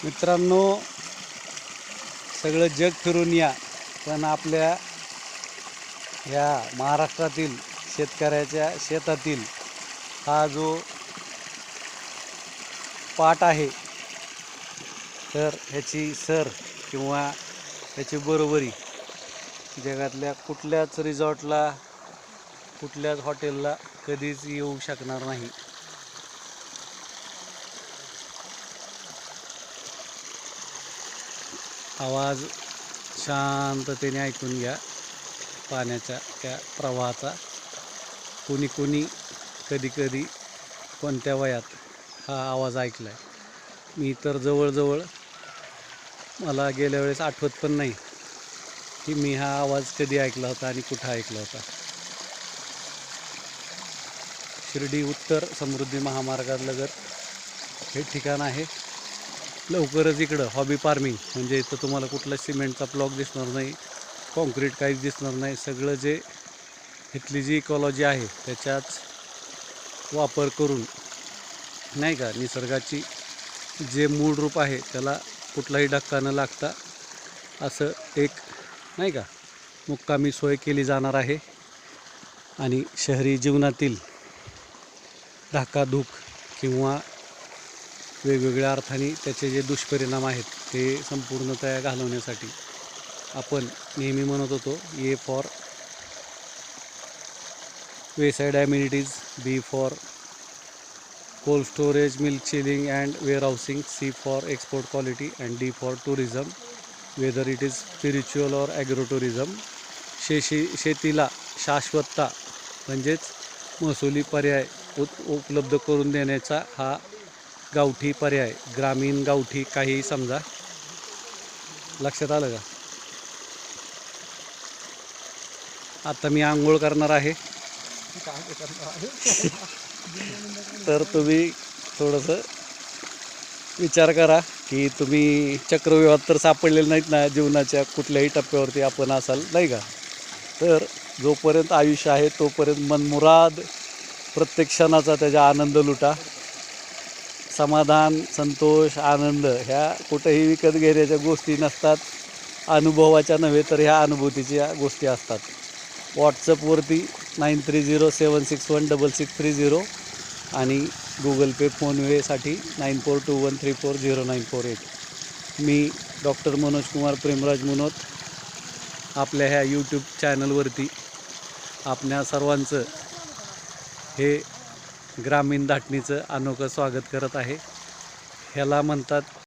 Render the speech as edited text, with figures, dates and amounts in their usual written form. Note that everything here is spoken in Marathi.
मित्रांनो, सगळं जग फिरून या, पण आपल्या ह्या महाराष्ट्रातील शेतकऱ्याच्या शेतातील हा जो पाट आहे, तर ह्याची सर किंवा ह्याची बरोबरी जगातल्या कुठल्याच रिसॉर्टला, कुठल्याच हॉटेलला कधीच येऊ शकणार नाही. आवाज शांततेने ऐकून घ्या पाण्याच्या त्या प्रवाहाचा. कोणी कोणी कधी कधी कोणत्या वयात हा आवाज ऐकला आहे. मी तर जवळजवळ मला गेल्या वेळेस आठवत पण नाही की मी हा आवाज कधी ऐकला होता आणि कुठं ऐकला होता. शिर्डी उत्तर समृद्धी महामार्गालगत हे ठिकाण आहे. लवकरच इकडं हॉबी फार्मिंग, म्हणजे इथं तुम्हाला कुठला सिमेंटचा ब्लॉक दिसणार नाही, कॉन्क्रीट काहीच दिसणार नाही. सगळं जे इथली जी इकॉलॉजी आहे त्याच्याच वापर करून, नाही का, निसर्गाची जे मूळ रूप आहे त्याला कुठलाही धक्का न लागता असं एक, नाही का, मुक्कामी सोय केली जाणार आहे. आणि शहरी जीवनातील धाकाधूक किंवा वेगवेगळ्या अर्थाने त्याचे जे दुष्परिणाम आहेत ते संपूर्णतः घालवण्यासाठी आपण नेहमी म्हणत होतो, A for wayside amenities, B for cold storage, milk chilling and warehousing, C for export quality and D for tourism, whether it is spiritual or agro tourism. शेतीला शाश्वतता म्हणजेच महसुली पर्याय उपलब्ध करून देण्याचा हा गावठी पर्याय, ग्रामीण गावठी काहीही समजा. लक्षात आलं का? आता मी आंघोळ करणार आहे. तर तुम्ही थोडंसं विचार करा की तुम्ही चक्रव्यूहात तर सापडलेले नाहीत ना, जीवनाच्या कुठल्याही टप्प्यावरती आपण असाल, नाही का. तर जोपर्यंत आयुष्य आहे तोपर्यंत मनमुराद प्रत्येक क्षणाचा त्याचा आनंद लुटा. समाधान, संतोष, आनंद ह्या कुठेही विकत घेण्याच्या गोष्टी नसतात. अनुभवाच्या नव्हे तर ह्या अनुभूतीच्या गोष्टी असतात. व्हॉट्सअपवरती 9307616630 आणि गुगल पे, फोनवेसाठी 9421340948. मी डॉक्टर मनोज कुमार प्रेमराज मुनोत आपल्या ह्या यूट्यूब चॅनलवरती आपल्या सर्वांचं हे ग्रामीण धाटणीचं अनोखं स्वागत करत आहे. ह्याला म्हणतात